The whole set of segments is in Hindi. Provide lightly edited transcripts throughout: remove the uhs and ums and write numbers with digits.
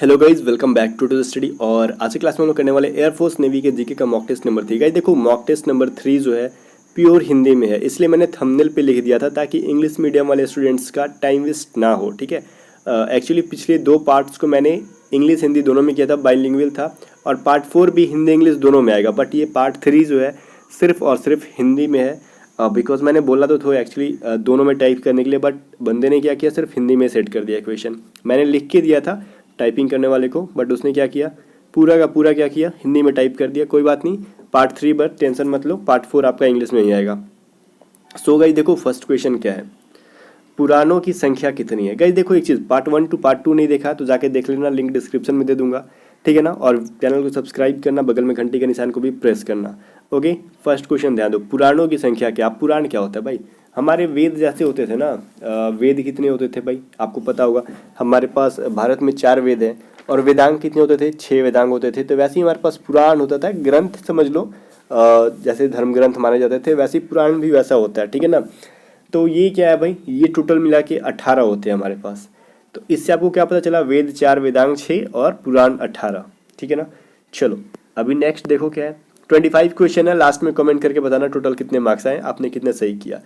Hello guys, welcome back to the study. और आज की क्लास में हम लोग करने वाले एयरफोर्स नेवी के जीके का मॉक टेस्ट नंबर 3। गाइज देखो, मॉक टेस्ट नंबर 3 जो है प्योर हिंदी में है, इसलिए मैंने थंबनेल पे लिख दिया था ताकि इंग्लिश मीडियम वाले स्टूडेंट्स का टाइम वेस्ट ना हो। ठीक है, एक्चुअली पिछले दो पार्ट्स को मैंने इंग्लिश हिंदी दोनों में किया था, बाइलिंगुअल था, और पार्ट 4 भी हिंदी इंग्लिश दोनों में आएगा। बट ये पार्ट 3 जो है सिर्फ और सिर्फ हिंदी में है, बिकॉज मैंने बोला तो था एक्चुअली दोनों में टाइप करने के लिए, बट बंदे ने क्या किया, सिर्फ हिंदी में सेट कर दिया क्वेश्चन। मैंने लिख के दिया था टाइपिंग करने वाले को, बट उसने क्या किया, पूरा का पूरा क्या किया, हिंदी में टाइप कर दिया। कोई बात नहीं, पार्ट 3 पर टेंशन मत लो, पार्ट 4 आपका इंग्लिश में ही आएगा। सो गाइस देखो, फर्स्ट क्वेश्चन क्या है, पुराणों की संख्या कितनी है। गाइस देखो, एक चीज़, पार्ट 1 टू पार्ट 2 नहीं देखा तो जाके देख लेना, लिंक डिस्क्रिप्शन में दे दूंगा, ठीक है ना। और चैनल को सब्सक्राइब करना, बगल में घंटी के निशान को भी प्रेस करना। ओके, फर्स्ट क्वेश्चन ध्यान दो, पुराणों की संख्या क्या। पुराण क्या होता है भाई, हमारे वेद जैसे होते थे ना। वेद कितने होते थे भाई, आपको पता होगा। हमारे पास भारत में 4 वेद हैं, और वेदांग कितने होते थे, 6 वेदांग होते थे। तो वैसे ही हमारे पास पुराण होता था, ग्रंथ समझ लो, जैसे धर्म ग्रंथ माने जाते थे, वैसे ही पुराण भी वैसा होता है, ठीक है ना। तो ये क्या है भाई, ये टोटल मिला के 18 होते हैं हमारे पास। तो इससे आपको क्या पता चला, वेद 4, वेदांग 6 और पुराण 18, ठीक है ना। चलो अभी नेक्स्ट देखो क्या है, 25 क्वेश्चन है, लास्ट में कमेंट करके बताना टोटल कितने मार्क्स आए, आपने कितने सही किया।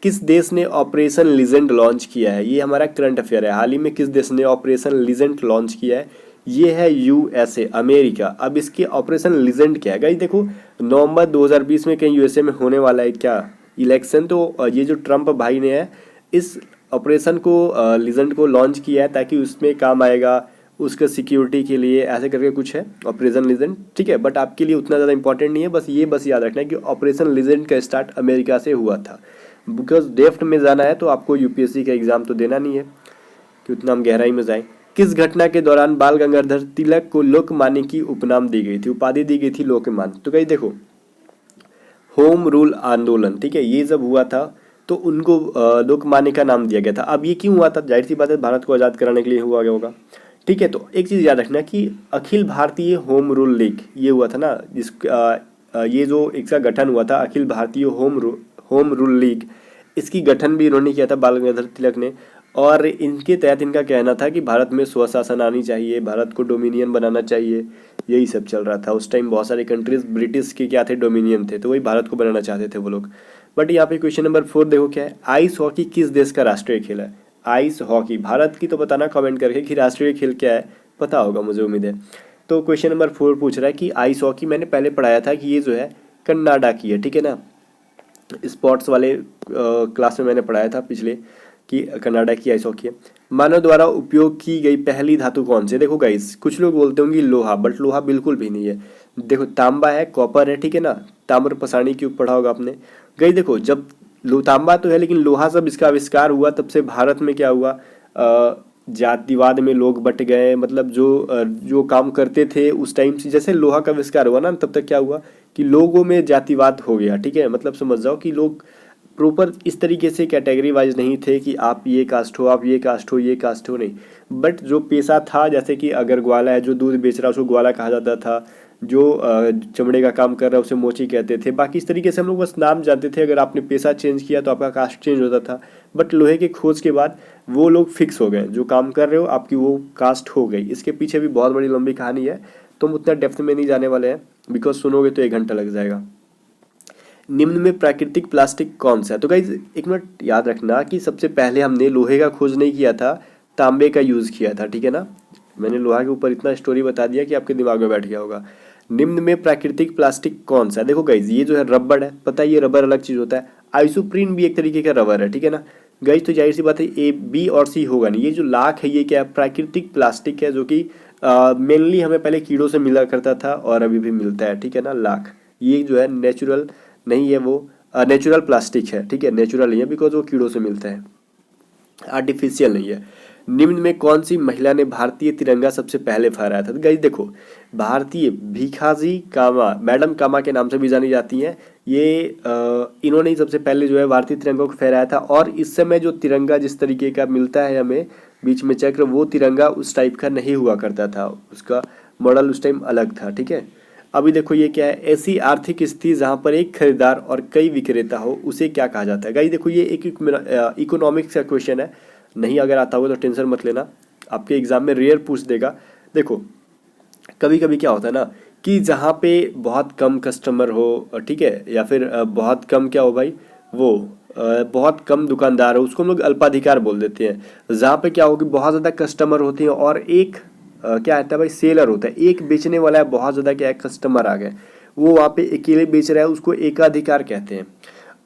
किस देश ने ऑपरेशन लीजेंड लॉन्च किया है, ये हमारा करंट अफेयर है। हाल ही में किस देश ने ऑपरेशन लीजेंड लॉन्च किया है, ये है यूएसए, अमेरिका। अब इसके ऑपरेशन लीजेंड क्या है गाइस, देखो नवंबर 2020 में कहीं यूएसए में होने वाला है क्या इलेक्शन, तो ये जो ट्रम्प भाई ने है इस ऑपरेशन को लीजेंड को लॉन्च किया है ताकि उसमें काम आएगा, उसका सिक्योरिटी के लिए, ऐसे करके कुछ है ऑपरेशन लीजेंड, ठीक है। बट आपके लिए उतना ज़्यादा इंपॉर्टेंट नहीं है, बस याद रखना है कि ऑपरेशन लीजेंड का स्टार्ट अमेरिका से हुआ था। बिकॉज डेफ्ट में जाना है तो आपको यूपीएससी का एग्जाम तो देना नहीं है कि उतना हम गहराई में जाएं। किस घटना के दौरान बाल गंगाधर तिलक को लोकमान्य की उपनाम दी गई थी, उपाधि दी गई थी लोकमान्य। तो कहीं देखो, होम रूल आंदोलन, ठीक है, ये जब हुआ था तो उनको लोकमान्य का नाम दिया गया था। अब ये क्यों हुआ था, जाहिर सी बात है भारत को आज़ाद कराने के लिए हुआ गया होगा, ठीक है। तो एक चीज़ याद रखना कि Akhil Bharatiya home rule league ये हुआ था ना, ये जो इसका गठन हुआ था, Akhil Bharatiya home rule league, इसकी गठन भी इन्होंने किया था, बाल गंगाधर तिलक ने। और इनके तहत इनका कहना था कि भारत में स्वशासन आनी चाहिए, भारत को डोमिनियन बनाना चाहिए, यही सब चल रहा था उस टाइम। बहुत सारे कंट्रीज ब्रिटिश के क्या थे, डोमिनियन थे, तो वही भारत को बनाना चाहते थे वो लोग। बट यहाँ पे क्वेश्चन नंबर 4 देखो क्या है, आइस हॉकी किस देश का राष्ट्रीय खेल है। आइस हॉकी भारत की, तो बताना कमेंट करके कि राष्ट्रीय खेल क्या है, पता होगा मुझे उम्मीद है। तो क्वेश्चन नंबर 4 पूछ रहा है कि आइस हॉकी, मैंने पहले पढ़ाया था कि ये जो है कनाडा की है, ठीक है ना। स्पोर्ट्स वाले क्लास में मैंने पढ़ाया था पिछले कि कनाडा की आइस हॉकी है। मानव द्वारा उपयोग की गई पहली धातु कौन सी है। देखो गाइस, कुछ लोग बोलते होंगे लोहा, बट लोहा बिल्कुल भी नहीं है। देखो तांबा है, कॉपर है, ठीक है ना। ताम्र पसाणी क्यूब पढ़ा होगा आपने। गाइस देखो, जब तांबा तो है, लेकिन लोहा जब इसका आविष्कार हुआ तब से भारत में क्या हुआ, जातिवाद में लोग बट गए। मतलब जो काम करते थे उस टाइम से, जैसे लोहा का आविष्कार हुआ ना, तब तक क्या हुआ कि लोगों में जातिवाद हो गया, ठीक है। मतलब समझ जाओ कि लोग प्रॉपर इस तरीके से कैटेगरी वाइज नहीं थे कि आप ये कास्ट हो, आप ये कास्ट हो, ये कास्ट हो, नहीं। बट जो पेशा था, जैसे कि अगर ग्वाला है, जो दूध बेच रहा है उसको ग्वाला कहा जाता था, जो चमड़े का काम कर रहा है उसे मोची कहते थे। बाकी इस तरीके से हम लोग बस नाम जानते थे, अगर आपने पेशा चेंज किया तो आपका कास्ट चेंज होता था। बट लोहे के खोज के बाद वो लोग फिक्स हो गए, जो काम कर रहे हो आपकी वो कास्ट हो गई। इसके पीछे भी बहुत बड़ी लंबी कहानी है, तो हम उतना डेप्थ में नहीं जाने वाले हैं, बिकॉज सुनोगे तो 1 घंटा लग जाएगा। निम्न में प्राकृतिक प्लास्टिक कौन सा है। तो गाइज एक मिनट याद रखना कि सबसे पहले हमने लोहे का खोज नहीं किया था, तांबे का यूज़ किया था, ठीक है ना। मैंने लोहा के ऊपर इतना स्टोरी बता दिया कि आपके दिमाग में बैठ गया होगा। निम्न में प्राकृतिक प्लास्टिक कौन सा है। देखो गाइज, ये जो है रबड़ है, पता है ये रबर अलग चीज़ होता है। आइसोप्रीन भी एक तरीके का रबर है, ठीक है ना। गाइज तो जाहिर सी बात है ए, बी और सी होगा नहीं। ये जो लाख है ये क्या है, प्राकृतिक प्लास्टिक है, जो कि मेनली हमें पहले कीड़ों से मिला करता था और अभी भी मिलता है, ठीक है ना। लाख ये जो है नेचुरल नहीं है, वो नेचुरल प्लास्टिक है, ठीक है, नेचुरल नहीं है बिकॉज वो कीड़ों से मिलता है, आर्टिफिशियल नहीं है। निम्न में कौन सी महिला ने भारतीय तिरंगा सबसे पहले फहराया था। तो गाइस देखो, भारतीय भिखाजी कामा, मैडम कामा के नाम से भी जानी जाती हैं। ये इन्होंने ही सबसे पहले जो है भारतीय तिरंगा को फहराया था। और इस समय जो तिरंगा जिस तरीके का मिलता है हमें बीच में चक्र, वो तिरंगा उस टाइप का नहीं हुआ करता था, उसका मॉडल उस टाइम अलग था, ठीक है। अभी देखो ये क्या है, ऐसी आर्थिक स्थिति जहां पर एक खरीदार और कई विक्रेता हो उसे क्या कहा जाता है। गाइस देखो, ये एक इकोनॉमिक्स का क्वेश्चन है, नहीं अगर आता होगा तो टेंशन मत लेना, आपके एग्जाम में रेयर पूछ देगा। देखो कभी कभी क्या होता है ना कि जहाँ पे बहुत कम कस्टमर हो, ठीक है, या फिर बहुत कम क्या हो भाई, वो बहुत कम दुकानदार हो, उसको हम लोग अल्पाधिकार बोल देते हैं। जहाँ पे क्या हो कि बहुत ज़्यादा कस्टमर होते हैं और एक क्या आता है भाई, सेलर होता है, एक बेचने वाला है, बहुत ज़्यादा क्या है कस्टमर आ गए, वो वहाँ पे अकेले बेच रहा है, उसको एकाधिकार कहते हैं।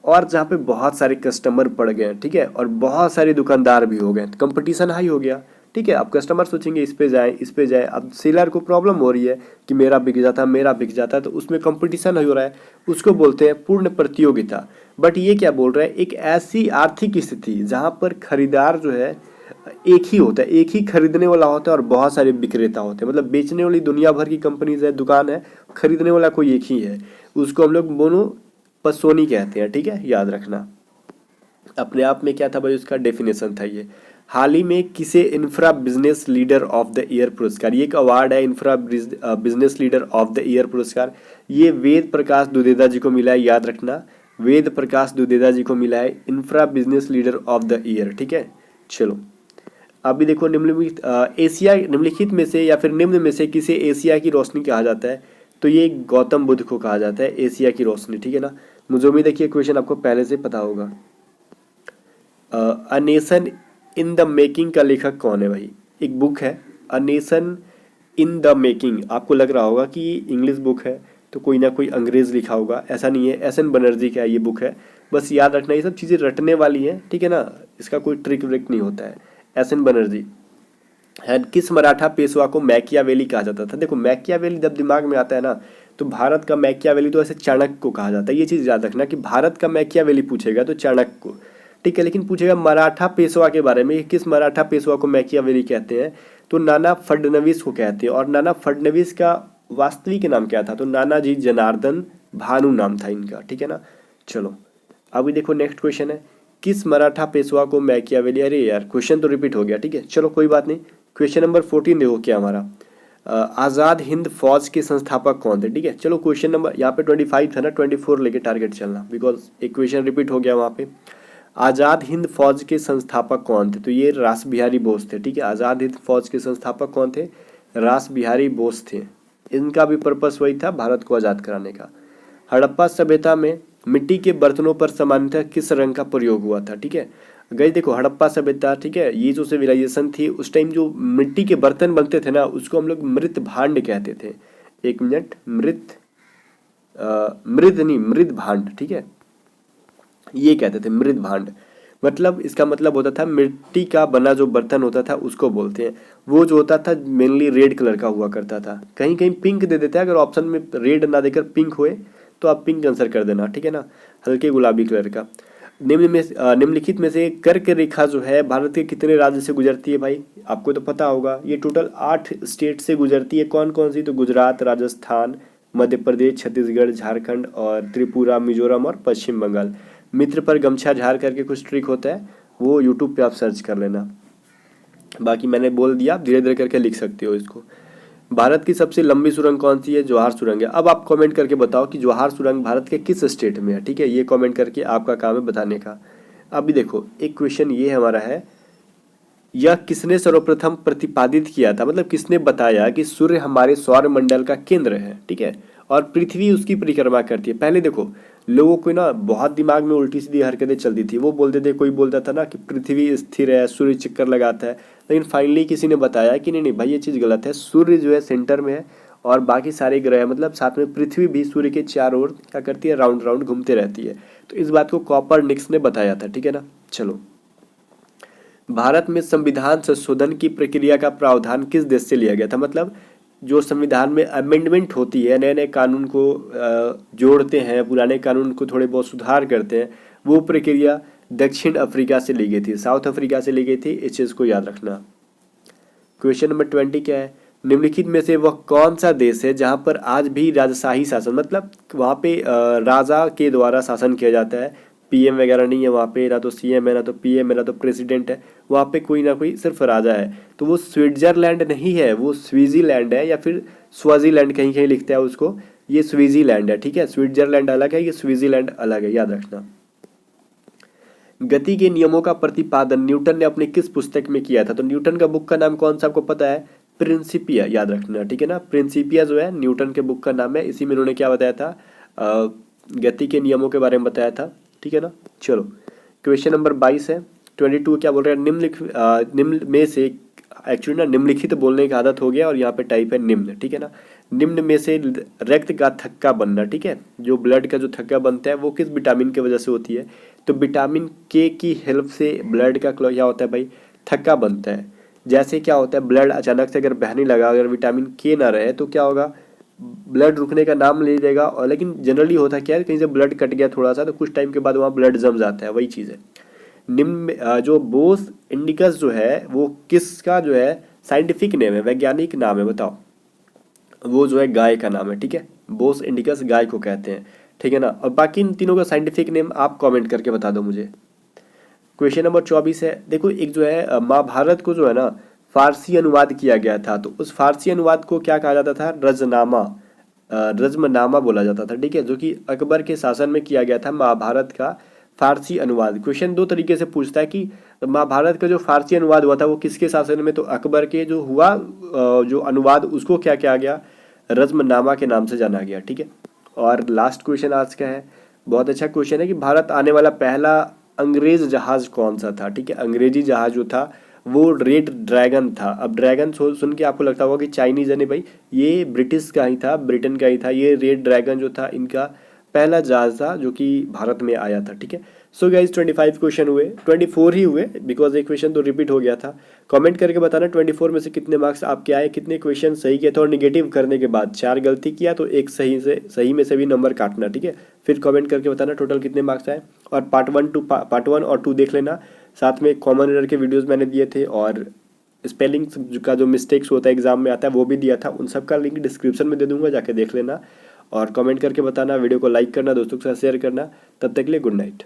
और जहाँ पे बहुत सारे कस्टमर पड़ गए, ठीक है, और बहुत सारे दुकानदार भी हो गए, कंपटीशन हाई हो गया, ठीक है। अब कस्टमर सोचेंगे इस पे जाए इस पे जाए, अब सेलर को प्रॉब्लम हो रही है कि मेरा बिक जाता मेरा बिक जाता है, तो उसमें कंपटीशन हो रहा है, उसको बोलते हैं पूर्ण प्रतियोगिता। बट ये क्या बोल रहा है, एक ऐसी आर्थिक स्थिति जहाँ पर खरीदार जो है एक ही होता है, एक ही खरीदने वाला होता है और बहुत सारे विक्रेता होते हैं, मतलब बेचने वाली दुनिया भर की कंपनीज है, दुकान है, खरीदने वाला कोई एक ही है, उसको हम लोग मोनोपोली कहते हैं, ठीक है, याद रखना। अपने आप में क्या था भाई, उसका डेफिनेशन था ये। हाल ही में किसे infra business leader of the year पुरस्कार, ये एक अवार्ड है, infra business leader of the year पुरस्कार, ये वेद प्रकाश दुदेदा जी को मिला है, याद रखना, वेद प्रकाश दुदेदा जी को मिला है infra business leader of the year, ठीक है। चलो अभी देखो, निम्नलिखित एशिया, निम्नलिखित में से या फिर निम्न में से किसे एशिया की रोशनी कहा जाता है, तो ये गौतम बुद्ध को कहा जाता है एशिया की रोशनी, ठीक है ना। मुझे उम्मीद है कि क्वेश्चन आपको पहले से पता होगा। A nation in the making का लेखक कौन है भाई, एक बुक है a nation in the making, आपको लग रहा होगा कि इंग्लिश बुक है तो कोई ना कोई अंग्रेज लिखा होगा, ऐसा नहीं है, एस एन बनर्जी का ये बुक है, बस याद रखना ये सब चीज़ें रटने वाली हैं, ठीक है ना, इसका कोई ट्रिक व्रिक नहीं होता है। एस एन बनर्जी है। किस मराठा पेशवा को मैकियावेली कहा जाता था, देखो मैकियावेली जब दिमाग में आता है ना, तो भारत का मैकियावेली तो ऐसे चाणक्य को कहा जाता है, ये चीज़ याद रखना कि भारत का मैकियावेली पूछेगा तो चाणक्य को, ठीक है, लेकिन पूछेगा मराठा पेशवा के बारे में, किस मराठा पेशवा को मैकियावेली कहते हैं, तो नाना फडणवीस को कहते हैं। और नाना फडणवीस का वास्तविक नाम क्या था, तो नानाजी जनार्दन भानु नाम था इनका, ठीक है ना। चलो अभी देखो नेक्स्ट क्वेश्चन है, किस मराठा पेशवा को मैकियावेली, अरे यार क्वेश्चन तो रिपीट हो गया, ठीक है, चलो कोई बात नहीं। क्वेश्चन नंबर 14 देखो क्या हमारा, आज़ाद हिंद फौज के संस्थापक कौन थे, ठीक है। चलो क्वेश्चन नंबर यहाँ पे 25 था ना, 24 लेके टारगेट चलना, बिकॉज एक क्वेश्चन रिपीट हो गया वहाँ पे। आज़ाद हिंद फौज के संस्थापक कौन थे, तो ये रास बिहारी बोस थे, ठीक है। आज़ाद हिंद फौज के संस्थापक कौन थे, रास बिहारी बोस थे। इनका भी पर्पस वही था, भारत को आज़ाद कराने का। हड़प्पा सभ्यता में मिट्टी के बर्तनों पर सामान्यतः किस रंग का प्रयोग हुआ था, ठीक है। गई देखो हड़प्पा सभ्यता, ठीक है, ये जो सिविलाइजेशन थी उस टाइम जो मिट्टी के बर्तन बनते थे ना, उसको हम लोग मृत भांड कहते थे। एक मिनट, मृद नहीं, मृद भांड, ठीक है, ये कहते थे मृद भांड, मतलब इसका मतलब होता था मिट्टी का बना जो बर्तन होता था उसको बोलते हैं। वो जो होता था मेनली रेड कलर का हुआ करता था, कहीं कहीं पिंक दे देता है, अगर ऑप्शन में रेड ना देकर पिंक हुए तो आप पिंक आंसर कर देना, ठीक है ना, हल्के गुलाबी कलर का। निम्नलिखित में से कर्क रेखा जो है भारत के कितने राज्य से गुजरती है भाई, आपको तो पता होगा, ये टोटल 8 स्टेट से गुजरती है। कौन कौन सी, तो गुजरात, राजस्थान, मध्य प्रदेश, छत्तीसगढ़, झारखंड और त्रिपुरा, मिजोरम और पश्चिम बंगाल। मित्र पर गमछा झार करके कुछ ट्रिक होता है, वो यूट्यूब पे आप सर्च कर लेना, बाकी मैंने बोल दिया, आप धीरे धीरे करके लिख सकते हो इसको। भारत की सबसे लंबी सुरंग कौन सी है, जवाहर सुरंग है। अब आप कमेंट करके बताओ कि जवाहर सुरंग भारत के किस स्टेट में है, ठीक है, ये कमेंट करके आपका काम है बताने का। अभी देखो एक क्वेश्चन ये हमारा है, यह किसने सर्वप्रथम प्रतिपादित किया था, मतलब किसने बताया कि सूर्य हमारे सौर मंडल का केंद्र है, ठीक है, और पृथ्वी उसकी परिक्रमा करती है। पहले देखो लोगों को ना बहुत दिमाग में उल्टी सीधी हरकतें चलती थी, वो बोलते थे, कोई बोलता था ना कि पृथ्वी स्थिर है, सूर्य चक्कर लगाता है, लेकिन फाइनली किसी ने बताया कि नहीं नहीं भाई ये चीज़ गलत है, सूर्य जो है सेंटर में है और बाकी सारे ग्रह मतलब साथ में पृथ्वी भी सूर्य के चारों ओर क्या करती है, राउंड राउंड घूमते रहती है। तो इस बात को कॉपरनिकस ने बताया था, ठीक है ना। चलो भारत में संविधान संशोधन की प्रक्रिया का प्रावधान किस देश से लिया गया था, मतलब जो संविधान में अमेंडमेंट होती है, नए नए कानून को जोड़ते हैं, पुराने कानून को थोड़े बहुत सुधार करते हैं, वो प्रक्रिया दक्षिण अफ्रीका से ली गई थी, साउथ अफ्रीका से ली गई थी, इस चीज़ को याद रखना। क्वेश्चन नंबर 20 क्या है, निम्नलिखित में से वह कौन सा देश है जहाँ पर आज भी राजशाही शासन, मतलब वहाँ पे राजा के द्वारा शासन किया जाता है, पीएम वगैरह नहीं है वहाँ पे, ना तो सीएम है, ना तो पीएम है, ना तो प्रेसिडेंट है, वहाँ पे कोई ना कोई सिर्फ राजा है। तो वो स्विट्जरलैंड नहीं है, वो स्विट्जरलैंड है, या फिर स्वाजीलैंड कहीं कहीं लिखता है उसको, ये स्विट्जरलैंड है, ठीक है, स्विट्जरलैंड अलग है, ये स्विट्जरलैंड अलग है, याद रखना। गति के नियमों का प्रतिपादन न्यूटन ने अपने किस पुस्तक में किया था, तो न्यूटन का बुक का नाम कौन सा आपको पता है, प्रिंसिपिया याद रखना, ठीक है ना। प्रिंसिपिया जो है न्यूटन के बुक का नाम है, इसी में उन्होंने क्या बताया था, गति के नियमों के बारे में बताया था, ठीक है ना। चलो क्वेश्चन नंबर 22 है। 22 क्या बोल रहे हैं, निम्न में से, एक्चुअली ना निम्नलिखित बोलने की आदत हो गया और यहाँ पे टाइप है निम्न, ठीक है ना। निम्न में से रक्त का थक्का बनना, ठीक है, जो ब्लड का जो थक्का बनता है वो किस विटामिन की वजह से होती है, तो विटामिन के की हेल्प से ब्लड का क्या होता है भाई, थक्का बनता है। जैसे क्या होता है, ब्लड अचानक से अगर बहने लगा, अगर विटामिन के ना रहे तो क्या होगा, ब्लड रुकने का नाम ले लेगा। और लेकिन जनरली होता क्या है, कहीं से ब्लड कट गया थोड़ा सा तो कुछ टाइम के बाद वहाँ ब्लड जम जाता है, वही चीज़ है। निम्न में जो बोस इंडिकस जो है वो किसका जो है साइंटिफिक नेम है, वैज्ञानिक नाम है, बताओ। वो जो है गाय का नाम है, ठीक है, बोस इंडिकस गाय को कहते हैं, ठीक है ना। और बाकी इन तीनों का साइंटिफिक नेम आप कमेंट करके बता दो मुझे। क्वेश्चन नंबर 24 है। देखो एक जो है महाभारत को जो है ना फारसी अनुवाद किया गया था, तो उस फारसी अनुवाद को क्या कहा जाता था, रजनामा, रज्मनामा बोला जाता था, ठीक है, जो कि अकबर के शासन में किया गया था महाभारत का फारसी अनुवाद। क्वेश्चन दो तरीके से पूछता है कि महाभारत का जो फारसी अनुवाद हुआ था वो किसके शासन में, तो अकबर के जो हुआ जो अनुवाद उसको क्या किया गया, रज्मनामा के नाम से जाना गया, ठीक है। और लास्ट क्वेश्चन आज का है, बहुत अच्छा क्वेश्चन है कि भारत आने वाला पहला अंग्रेज जहाज कौन सा था, ठीक है। अंग्रेजी जहाज जो था वो रेड ड्रैगन था। अब ड्रैगन सुन के आपको लगता होगा कि चाइनीज है, नहीं भाई, ये ब्रिटिश का ही था, ब्रिटेन का ही था। ये रेड ड्रैगन जो था इनका पहला जहाज था जो कि भारत में आया था, ठीक है। सो गाइज 25 क्वेश्चन हुए, 24 ही हुए बिकॉज एक क्वेश्चन तो रिपीट हो गया था। कमेंट करके बताना 24 में से कितने मार्क्स आपके आए, कितने क्वेश्चन सही किए थे, और निगेटिव करने के बाद 4 गलती किया तो एक सही में से भी नंबर काटना, ठीक है। फिर कमेंट करके बताना टोटल कितने मार्क्स आए। और पार्ट 1 और 2 देख लेना, साथ में कॉमन एरर के वीडियोज़ मैंने दिए थे, और स्पेलिंग का जो मिस्टेक्स होता है एग्जाम में आता है वो भी दिया था, उन सब का लिंक डिस्क्रिप्शन में दे दूंगा, जाके देख लेना। और कमेंट करके बताना, वीडियो को लाइक करना, दोस्तों के साथ शेयर करना। तब तक के लिए गुड नाइट।